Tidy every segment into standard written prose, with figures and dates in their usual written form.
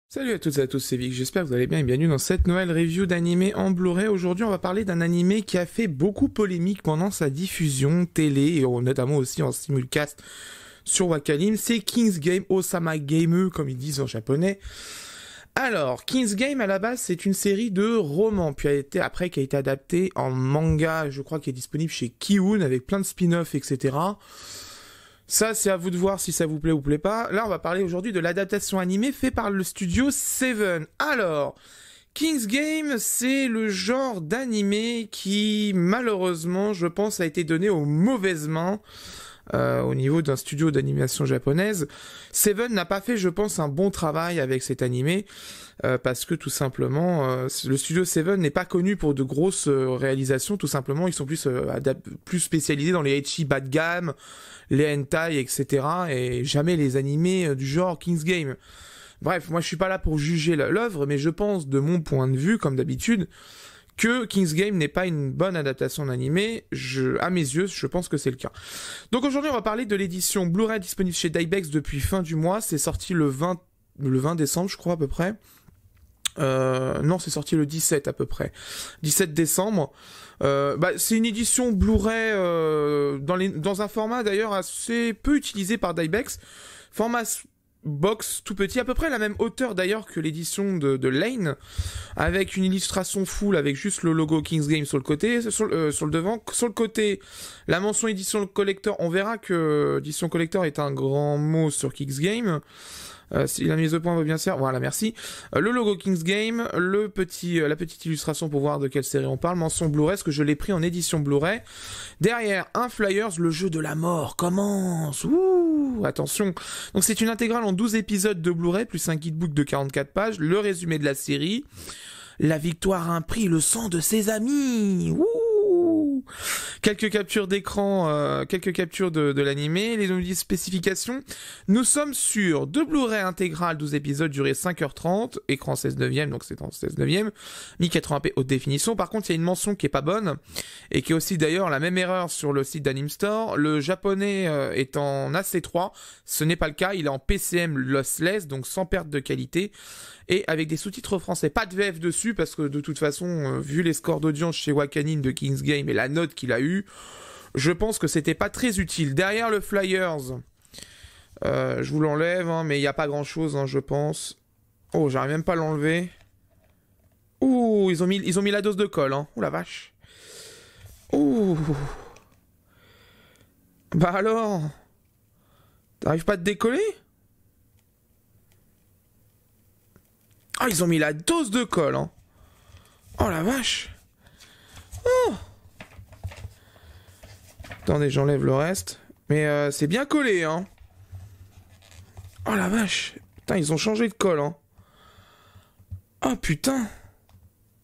Salut à toutes et à tous, c'est Vic, j'espère que vous allez bien et bienvenue dans cette nouvelle review d'animé en Blu-ray. Aujourd'hui on va parler d'un animé qui a fait beaucoup polémique pendant sa diffusion télé et notamment aussi en simulcast sur Wakanim. C'est King's Game Osama Game, comme ils disent en japonais. Alors, King's Game à la base c'est une série de romans, puis qui a été adaptée en manga, je crois qu'il est disponible chez Kiun avec plein de spin-offs, etc. Ça, c'est à vous de voir si ça vous plaît ou plaît pas. Là, on va parler aujourd'hui de l'adaptation animée faite par le studio Seven. Alors, King's Game, c'est le genre d'animé qui, malheureusement, je pense, a été donné aux mauvaises mains au niveau d'un studio d'animation japonaise. Seven n'a pas fait, je pense, un bon travail avec cet animé. Parce que tout simplement, le studio Seven n'est pas connu pour de grosses réalisations. Tout simplement, ils sont plus spécialisés dans les ecchi bas de gamme, les hentai, etc. Et jamais les animés du genre King's Game. Bref, moi je suis pas là pour juger l'œuvre, mais je pense, de mon point de vue, comme d'habitude, que King's Game n'est pas une bonne adaptation d'animé. À mes yeux, je pense que c'est le cas. Donc aujourd'hui, on va parler de l'édition Blu-ray disponible chez Dybex depuis fin du mois. C'est sorti le 20 décembre, je crois, à peu près. Non, c'est sorti le 17 à peu près. 17 décembre. C'est une édition Blu-ray dans un format d'ailleurs assez peu utilisé par Dybex. Format box tout petit, à peu près la même hauteur d'ailleurs que l'édition de Lane, avec une illustration full avec juste le logo King's Game sur le côté, sur le devant. Sur le côté, la mention édition collector. On verra que édition collector est un grand mot sur King's Game. Si la mise au point va bien faire, voilà, merci. Le logo King's Game, la petite illustration pour voir de quelle série on parle, mention Blu-ray, parce que je l'ai pris en édition Blu-ray. Derrière, un flyers, le jeu de la mort commence. Ouh, attention. Donc c'est une intégrale en 12 épisodes de Blu-ray, plus un guidebook de 44 pages, le résumé de la série. La victoire a un prix, le sang de ses amis. Ouh. Quelques captures d'écran, quelques captures de l'animé, les spécifications. Nous sommes sur deux Blu-ray intégral, 12 épisodes, durée 5h30, écran 16 neuvième, donc c'est en 16 neuvième, 1080p haute définition. Par contre, il y a une mention qui est pas bonne, et qui est aussi d'ailleurs la même erreur sur le site d'Anime Store. Le japonais est en AC3, ce n'est pas le cas, il est en PCM lossless, donc sans perte de qualité. Et avec des sous-titres français, pas de VF dessus, parce que de toute façon, vu les scores d'audience chez Wakanim de King's Game et la note qu'il a eue, je pense que c'était pas très utile. Derrière le Flyers, je vous l'enlève, hein, mais il n'y a pas grand-chose, hein, je pense. Oh, j'arrive même pas à l'enlever. Ouh, ils ont mis la dose de colle, hein. Ouh la vache. Ouh. Bah alors, t'arrives pas à te décoller ? Ah, ils ont mis la dose de colle, hein. Oh la vache. Oh. Attendez, j'enlève le reste. Mais c'est bien collé, hein. Oh la vache. Putain, ils ont changé de colle, hein. Oh putain.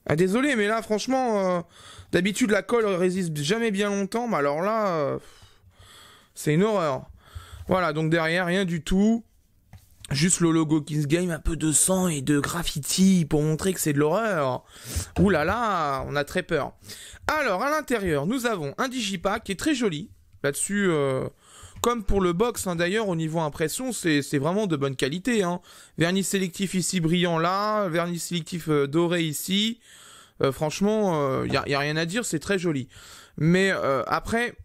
Ah désolé, mais là, franchement, d'habitude, la colle résiste jamais bien longtemps. Mais alors là, c'est une horreur. Voilà, donc derrière, rien du tout. Juste le logo King's Game, un peu de sang et de graffiti pour montrer que c'est de l'horreur. Ouh là là, on a très peur. Alors, à l'intérieur, nous avons un digipack qui est très joli. Là-dessus, comme pour le box, hein, d'ailleurs, au niveau impression, c'est vraiment de bonne qualité. Hein. Vernis sélectif ici brillant là, vernis sélectif doré ici. Franchement, y a rien à dire, c'est très joli. Mais après...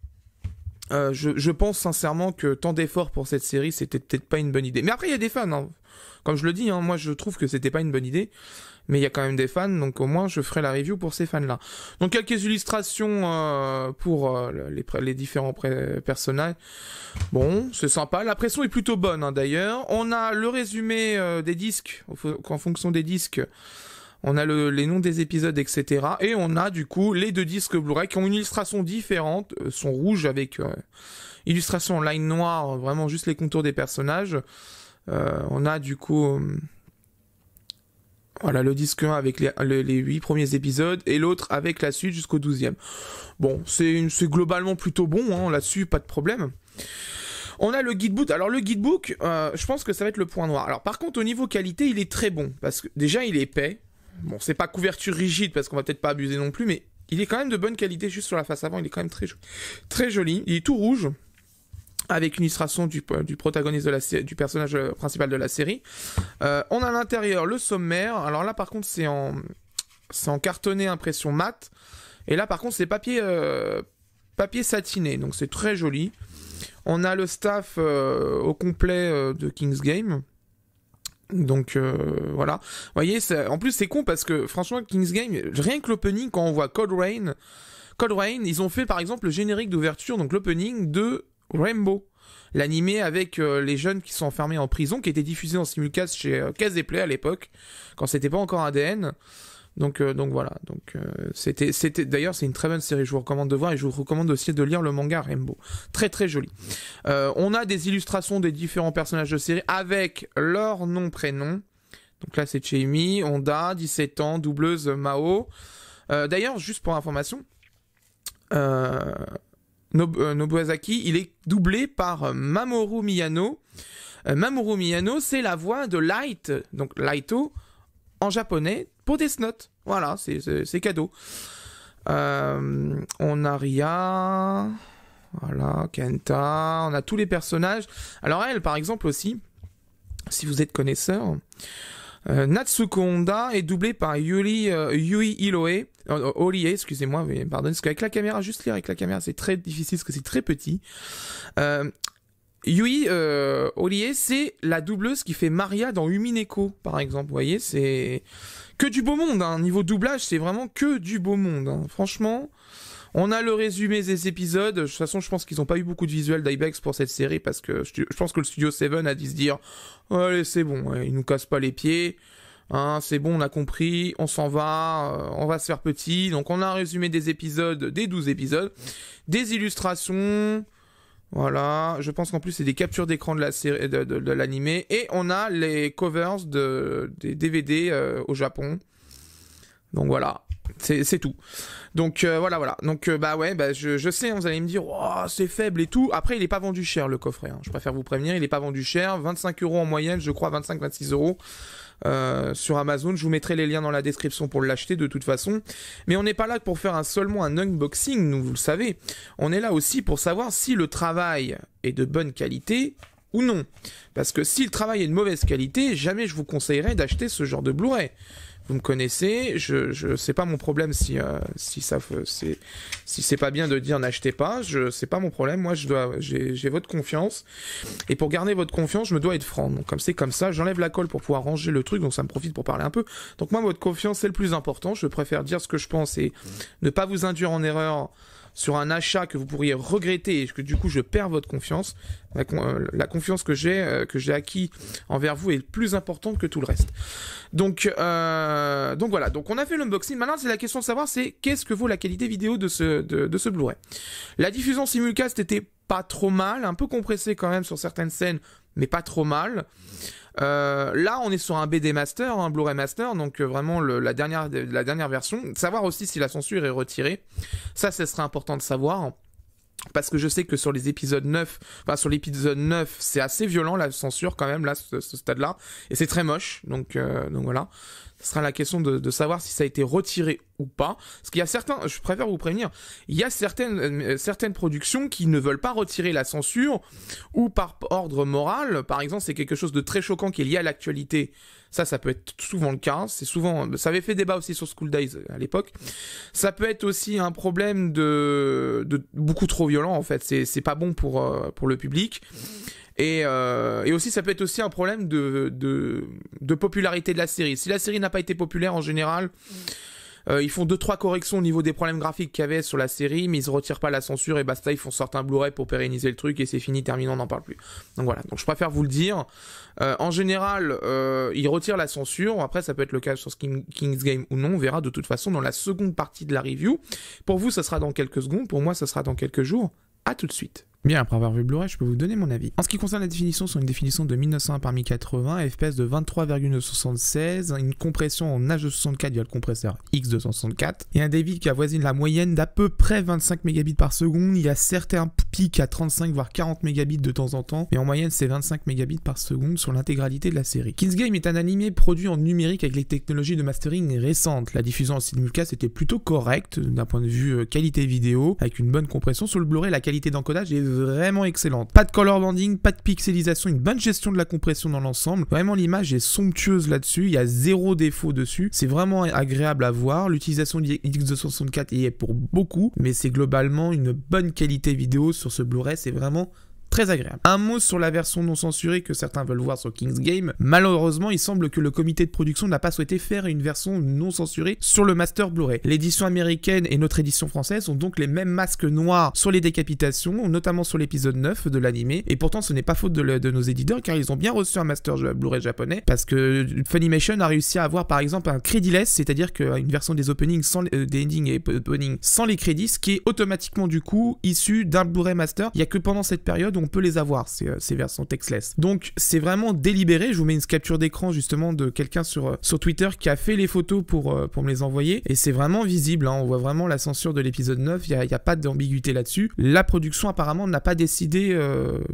je pense sincèrement que tant d'efforts pour cette série, c'était peut-être pas une bonne idée. Mais après, il y a des fans. Hein. Comme je le dis, hein, moi je trouve que c'était pas une bonne idée. Mais il y a quand même des fans, donc au moins je ferai la review pour ces fans-là. Donc quelques illustrations pour les différents personnages. Bon, c'est sympa. La pression est plutôt bonne, hein, d'ailleurs. On a le résumé des disques, en fonction des disques. On a les noms des épisodes, etc. Et on a du coup les deux disques Blu-ray qui ont une illustration différente, sont rouges avec illustration en line noire, vraiment juste les contours des personnages. On a du coup voilà le disque 1 avec les 8 premiers épisodes et l'autre avec la suite jusqu'au 12e. Bon, c'est globalement plutôt bon, hein, là-dessus, pas de problème. On a le guidebook. Alors le guidebook, je pense que ça va être le point noir. Alors par contre, au niveau qualité, il est très bon. Parce que déjà, il est épais. Bon, c'est pas couverture rigide parce qu'on va peut-être pas abuser non plus, mais il est quand même de bonne qualité juste sur la face avant. Il est quand même très joli. Il est tout rouge. avec une illustration du protagoniste de la série, du personnage principal de la série. On a à l'intérieur le sommaire. Alors là, par contre, c'est en cartonné impression mat. Et là, par contre, c'est papier satiné. Donc, c'est très joli. On a le staff au complet de Kings Game. Donc, voilà. Vous voyez, en plus, c'est con parce que, franchement, Kings Game, rien que l'opening, quand on voit Code Rain, ils ont fait, par exemple, le générique d'ouverture, donc l'opening de Rainbow, l'animé avec les jeunes qui sont enfermés en prison, qui était diffusé en simulcast chez Case Play à l'époque, quand c'était pas encore ADN. Donc voilà. Donc c'était d'ailleurs c'est une très bonne série. Je vous recommande de voir et je vous recommande aussi de lire le manga Rainbow. Très très joli. On a des illustrations des différents personnages de série avec leur nom prénom. Donc là c'est Cheimi, Honda, 17 ans, doubleuse Mao. D'ailleurs juste pour information. Nobuazaki, il est doublé par Mamoru Miyano. Mamoru Miyano, c'est la voix de Light, donc Lighto, en japonais, pour Death Note. Voilà, c'est cadeau. On a Ria, voilà, Kenta, on a tous les personnages. Alors elle, par exemple aussi, si vous êtes connaisseur, Natsuko Honda est doublé par Yui Iloe. Olie, excusez-moi, mais pardon, parce qu'avec la caméra, juste lire avec la caméra, c'est très difficile, parce que c'est très petit. Yui Olie, c'est la doubleuse qui fait Maria dans Umineko, par exemple. Vous voyez, c'est que du beau monde, hein. Niveau doublage, c'est vraiment que du beau monde, hein. Franchement, on a le résumé des épisodes. De toute façon, je pense qu'ils n'ont pas eu beaucoup de visuels d'Ibex pour cette série, parce que je pense que le studio 7 a dû se dire « Allez, c'est bon, ouais, ils nous cassent pas les pieds. Hein, c'est bon, on a compris, on s'en va, on va se faire petit. » Donc on a un résumé des épisodes, des 12 épisodes, des illustrations, voilà, je pense qu'en plus c'est des captures d'écran de la série, de l'animé, et on a les covers des DVD au Japon. Donc voilà, c'est tout. Donc voilà. Donc je sais, hein, vous allez me dire, oh, c'est faible et tout. Après, il est pas vendu cher le coffret, hein. Je préfère vous prévenir, il est pas vendu cher, 25 € en moyenne, je crois 25-26 € sur Amazon. Je vous mettrai les liens dans la description pour l'acheter de toute façon. Mais on n'est pas là pour faire seulement un unboxing, nous, vous le savez. On est là aussi pour savoir si le travail est de bonne qualité ou non. Parce que si le travail est de mauvaise qualité, jamais je vous conseillerais d'acheter ce genre de Blu-ray. Vous me connaissez, c'est pas mon problème si c'est pas bien de dire n'achetez pas, c'est pas mon problème. Moi, j'ai votre confiance, et pour garder votre confiance, je me dois être franc. Donc comme c'est comme ça, j'enlève la colle pour pouvoir ranger le truc, donc ça me profite pour parler un peu. Donc moi, votre confiance, c'est le plus important. Je préfère dire ce que je pense et ne pas vous induire en erreur sur un achat que vous pourriez regretter et que du coup je perds votre confiance. La confiance que j'ai acquis envers vous est plus importante que tout le reste. Donc voilà, donc on a fait l'unboxing. Maintenant c'est la question de savoir, c'est qu'est-ce que vaut la qualité vidéo de ce Blu-ray. La diffusion simulcast était pas trop mal, un peu compressée quand même sur certaines scènes, mais pas trop mal. Là on est sur un BD Master, un Blu-ray Master, donc vraiment la dernière version. Savoir aussi si la censure est retirée, ça serait important de savoir, parce que je sais que sur l'épisode 9, c'est assez violent la censure quand même, là, ce stade-là, et c'est très moche, donc voilà. Ce sera la question de savoir si ça a été retiré ou pas. Parce qu'il y a certains, je préfère vous prévenir, il y a certaines productions qui ne veulent pas retirer la censure, ou par ordre moral. Par exemple, c'est quelque chose de très choquant qui est lié à l'actualité. Ça peut être souvent le cas. Ça avait fait débat aussi sur School Days à l'époque. Ça peut être aussi un problème de beaucoup trop violent, en fait. C'est pas bon pour le public. Et aussi, ça peut être aussi un problème de popularité de la série. Si la série n'a pas été populaire en général, ils font 2-3 corrections au niveau des problèmes graphiques qu'il y avait sur la série, mais ils ne retirent pas la censure et basta, ils font sortir un Blu-ray pour pérenniser le truc et c'est fini, terminé, on n'en parle plus. Donc voilà, donc je préfère vous le dire. En général, ils retirent la censure. Après, ça peut être le cas sur Kings Game ou non, on verra de toute façon dans la seconde partie de la review. Pour vous, ça sera dans quelques secondes, pour moi, ça sera dans quelques jours. À tout de suite. Bien, après avoir vu Blu-ray, je peux vous donner mon avis. En ce qui concerne la définition, c'est une définition de 1901 par 1080, FPS de 23,76, une compression en H264 via le compresseur X264, et un débit qui avoisine la moyenne d'à peu près 25 mégabits par seconde. Il y a certains pics à 35 voire 40 mégabits de temps en temps, mais en moyenne c'est 25 mégabits par seconde sur l'intégralité de la série. Kings Game est un animé produit en numérique avec les technologies de mastering récentes. La diffusion en simulcast était plutôt correcte d'un point de vue qualité vidéo, avec une bonne compression. Sur le Blu-ray, la qualité d'encodage est vraiment excellente. Pas de color banding, pas de pixelisation, une bonne gestion de la compression dans l'ensemble. Vraiment, l'image est somptueuse là-dessus, il y a zéro défaut dessus. C'est vraiment agréable à voir. L'utilisation du X264 y est pour beaucoup, mais c'est globalement une bonne qualité vidéo sur ce Blu-ray, c'est vraiment très agréable. Un mot sur la version non censurée que certains veulent voir sur Kings Game. Malheureusement, il semble que le comité de production n'a pas souhaité faire une version non censurée sur le Master Blu-ray. L'édition américaine et notre édition française ont donc les mêmes masques noirs sur les décapitations, notamment sur l'épisode 9 de l'animé, et pourtant ce n'est pas faute de nos éditeurs car ils ont bien reçu un Master Blu-ray japonais, parce que Funimation a réussi à avoir par exemple un créditless, c'est-à-dire qu'une version des openings des endings et openings sans les crédits, ce qui est automatiquement du coup issu d'un Blu-ray Master. Il n'y a que pendant cette période on peut les avoir, ces versions textless. Donc c'est vraiment délibéré. Je vous mets une capture d'écran justement de quelqu'un sur Twitter qui a fait les photos pour me les envoyer, et c'est vraiment visible, hein. On voit vraiment la censure de l'épisode 9, il n'y a pas d'ambiguïté là-dessus. La production apparemment n'a pas décidé,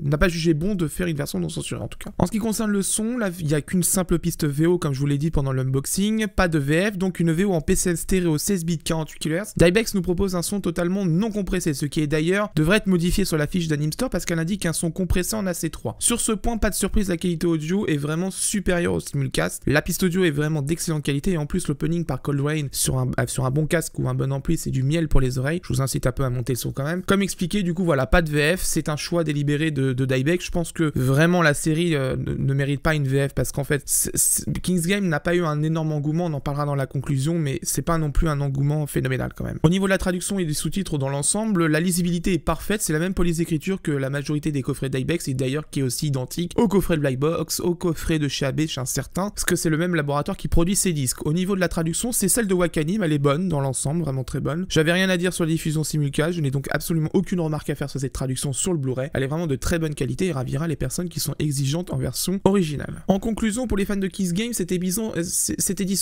n'a pas jugé bon de faire une version non censurée en tout cas. En ce qui concerne le son, là, il n'y a qu'une simple piste VO comme je vous l'ai dit pendant l'unboxing, pas de VF, donc une VO en PCM stéréo 16 bits 48 kHz. Dybex nous propose un son totalement non compressé, ce qui est d'ailleurs devrait être modifié sur la fiche d'Animstore parce qu'elle indique un son compressé en AC3. Sur ce point, pas de surprise, la qualité audio est vraiment supérieure au simulcast. La piste audio est vraiment d'excellente qualité et en plus l'opening par Cold Rain sur un bon casque ou un bon ampli, c'est du miel pour les oreilles. Je vous incite un peu à monter le son quand même. Comme expliqué, du coup voilà, pas de VF, c'est un choix délibéré de Dybex. Je pense que vraiment la série ne mérite pas une VF parce qu'en fait Kings Game n'a pas eu un énorme engouement, on en parlera dans la conclusion, mais c'est pas non plus un engouement phénoménal quand même. Au niveau de la traduction et des sous-titres dans l'ensemble, la lisibilité est parfaite, c'est la même police d'écriture que la majorité des coffrets d'Ibex et d'ailleurs qui est aussi identique au coffret de Blackbox, au coffret de chez AB, chez un certain, parce que c'est le même laboratoire qui produit ces disques. Au niveau de la traduction, c'est celle de Wakanim, elle est bonne dans l'ensemble, vraiment très bonne. J'avais rien à dire sur la diffusion simulcast, je n'ai donc absolument aucune remarque à faire sur cette traduction sur le Blu-ray. Elle est vraiment de très bonne qualité et ravira les personnes qui sont exigeantes en version originale. En conclusion, pour les fans de Kings Game, cette édition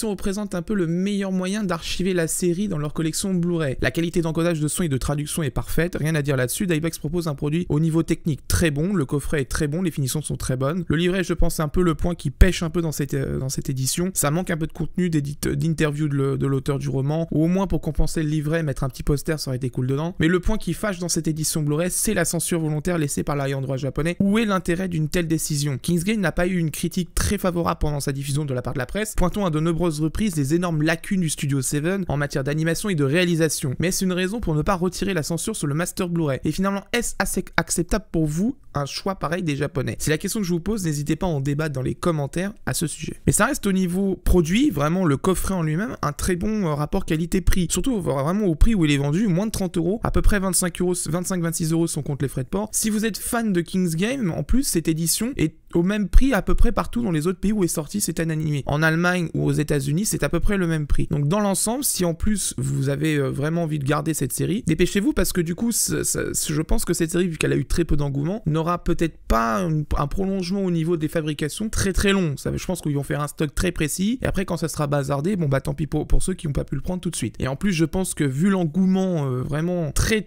représente un peu le meilleur moyen d'archiver la série dans leur collection Blu-ray. La qualité d'encodage de son et de traduction est parfaite, rien à dire là-dessus. Dybex propose un produit au niveau technique très bon, le coffret est très bon, les finitions sont très bonnes. Le livret, je pense, c'est un peu le point qui pêche un peu dans cette édition. Ça manque un peu de contenu, d'interview de l'auteur du roman, ou au moins pour compenser le livret, mettre un petit poster, ça aurait été cool dedans. Mais le point qui fâche dans cette édition Blu-ray, c'est la censure volontaire laissée par l'ayant droit japonais. Où est l'intérêt d'une telle décision? Kings Game n'a pas eu une critique très favorable pendant sa diffusion de la part de la presse, pointant à de nombreuses reprises les énormes lacunes du Studio 7 en matière d'animation et de réalisation. Mais est-ce une raison pour ne pas retirer la censure sur le Master Blu-ray? Et finalement, est-ce assez acceptable pour vous un choix pareil des Japonais? C'est la question que je vous pose, n'hésitez pas à en débattre dans les commentaires à ce sujet. Mais ça reste au niveau produit, vraiment le coffret en lui-même, un très bon rapport qualité-prix. Surtout vraiment au prix où il est vendu, moins de 30 €, à peu près 25-26 € si on compte les frais de port. Si vous êtes fan de Kings Game, en plus cette édition est au même prix à peu près partout dans les autres pays où est sorti cet animé. En Allemagne ou aux États-Unis, c'est à peu près le même prix. Donc dans l'ensemble, si en plus vous avez vraiment envie de garder cette série, dépêchez-vous parce que du coup, je pense que cette série, vu qu'elle a eu très peu d'engouement, n'aura peut-être pas un prolongement au niveau des fabrications très très long. Je pense qu'ils vont faire un stock très précis et après quand ça sera bazardé, bon bah tant pis pour ceux qui n'ont pas pu le prendre tout de suite. Et en plus, je pense que vu l'engouement vraiment très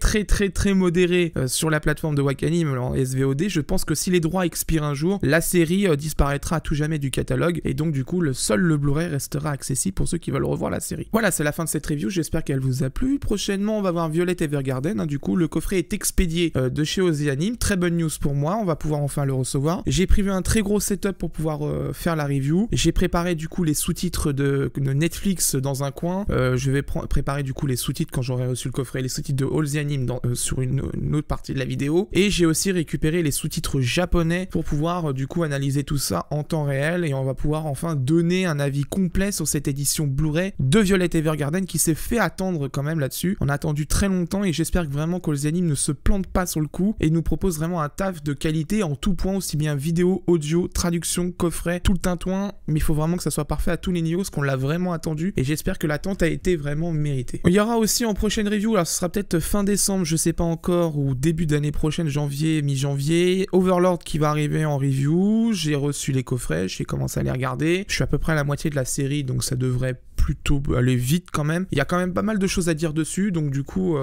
modéré sur la plateforme de Wakanim en SVOD, je pense que si les droits expirent un jour, la série disparaîtra à tout jamais du catalogue et donc du coup le Blu-ray restera accessible pour ceux qui veulent revoir la série. Voilà, c'est la fin de cette review, j'espère qu'elle vous a plu. Prochainement on va voir Violet Evergarden, hein, du coup le coffret est expédié de chez Ozeanim, très bonne news pour moi, on va pouvoir enfin le recevoir. J'ai prévu un très gros setup pour pouvoir faire la review, j'ai préparé du coup les sous-titres de Netflix dans un coin, je vais préparer du coup les sous-titres quand j'aurai reçu le coffret, les sous-titres de Ozeanim sur une autre partie de la vidéo, et j'ai aussi récupéré les sous-titres japonais pour pouvoir du coup analyser tout ça en temps réel et on va pouvoir enfin donner un avis complet sur cette édition Blu-ray de Violet Evergarden qui s'est fait attendre quand même là-dessus. On a attendu très longtemps et j'espère que vraiment qu'Ozeanim ne se plante pas sur le coup et nous propose vraiment un taf de qualité en tout point, aussi bien vidéo, audio, traduction, coffret, tout le tintouin, mais il faut vraiment que ça soit parfait à tous les niveaux parce qu'on l'a vraiment attendu et j'espère que l'attente a été vraiment méritée. Il y aura aussi en prochaine review, alors ce sera peut-être fin décembre, je sais pas encore, ou début d'année prochaine, janvier, mi-janvier, Overlord qui va arriver en review. review, j'ai reçu les coffrets, j'ai commencé à les regarder. Je suis à peu près à la moitié de la série, donc ça devrait plutôt aller vite quand même. Il y a quand même pas mal de choses à dire dessus, donc du coup,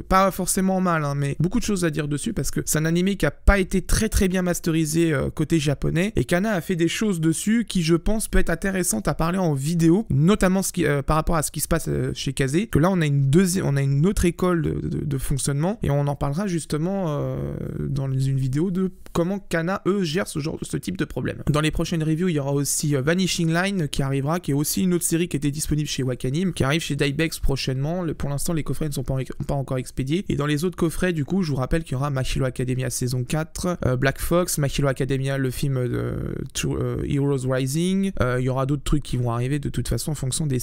pas forcément mal, hein, mais beaucoup de choses à dire dessus parce que c'est un animé qui a pas été très bien masterisé côté japonais, et Kana a fait des choses dessus qui, je pense, peut être intéressantes à parler en vidéo, notamment par rapport à ce qui se passe chez Kazé, que là on a une autre école de fonctionnement, et on en parlera justement dans une vidéo de comment Kana, eux, gèrent ce type de problème. Dans les prochaines reviews, il y aura aussi Vanishing Line qui arrivera, qui est aussi une autre série qui était disponible chez Wakanim, qui arrive chez Dybex prochainement. Pour l'instant, les coffrets ne sont pas encore expédiés. Et dans les autres coffrets, du coup, je vous rappelle qu'il y aura My Hero Academia saison 4, Black Fox, My Hero Academia, le film de Heroes Rising. Il y aura d'autres trucs qui vont arriver de toute façon en fonction des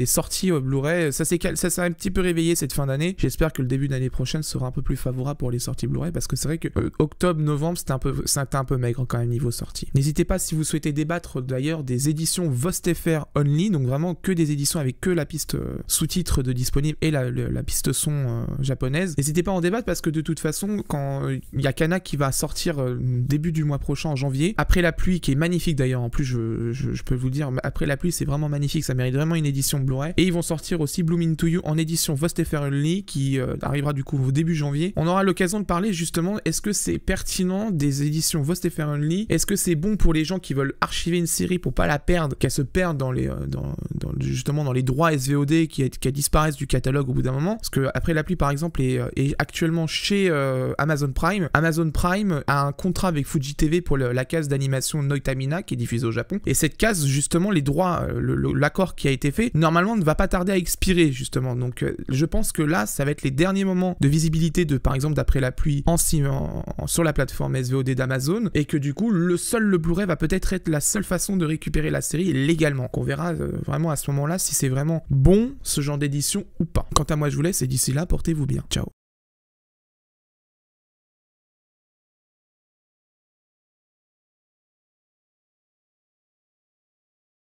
sorties Blu-ray. Ça s'est un petit peu réveillé cette fin d'année. J'espère que le début d'année prochaine sera un peu plus favorable pour les sorties Blu-ray, parce que c'est vrai que octobre, novembre, c'était un peu maigre quand même niveau sortie. N'hésitez pas, si vous souhaitez débattre d'ailleurs des éditions VostFR Only, donc vraiment que des éditions avec que la piste sous-titre de disponible et la piste son japonaise. N'hésitez pas à en débattre, parce que de toute façon, quand il y a Kana qui va sortir début du mois prochain en janvier, Après la pluie, qui est magnifique d'ailleurs, en plus je peux vous dire, Après la pluie c'est vraiment magnifique, ça mérite vraiment une édition Blu-ray. Et ils vont sortir aussi Bloom Into You en édition VostFR Only, qui arrivera du coup au début janvier. On aura l'occasion de parler justement, est-ce que c'est pertinent des éditions VostFR Only? Est-ce que c'est bon pour les gens qui veulent archiver une série pour pas la perdre, qu'elle se perde justement dans les droits SVOD, qui disparaissent du catalogue au bout d'un moment? Parce que Après la pluie par exemple est actuellement chez Amazon Prime. Amazon Prime a un contrat avec Fuji TV pour la case d'animation Noitamina qui est diffusée au Japon, et cette case, justement, les droits, l'accord qui a été fait normalement ne va pas tarder à expirer justement. Donc je pense que là ça va être les derniers moments de visibilité par exemple d'Après la pluie sur la plateforme SVOD d'Amazon, et que du coup le Blu-ray va peut-être être la seule façon de récupérer la série légalement. Donc on verra vraiment à ce moment-là si c'est vraiment bon ce genre d'édition ou pas. Quant à moi, je vous laisse, et d'ici là, portez-vous bien. Ciao.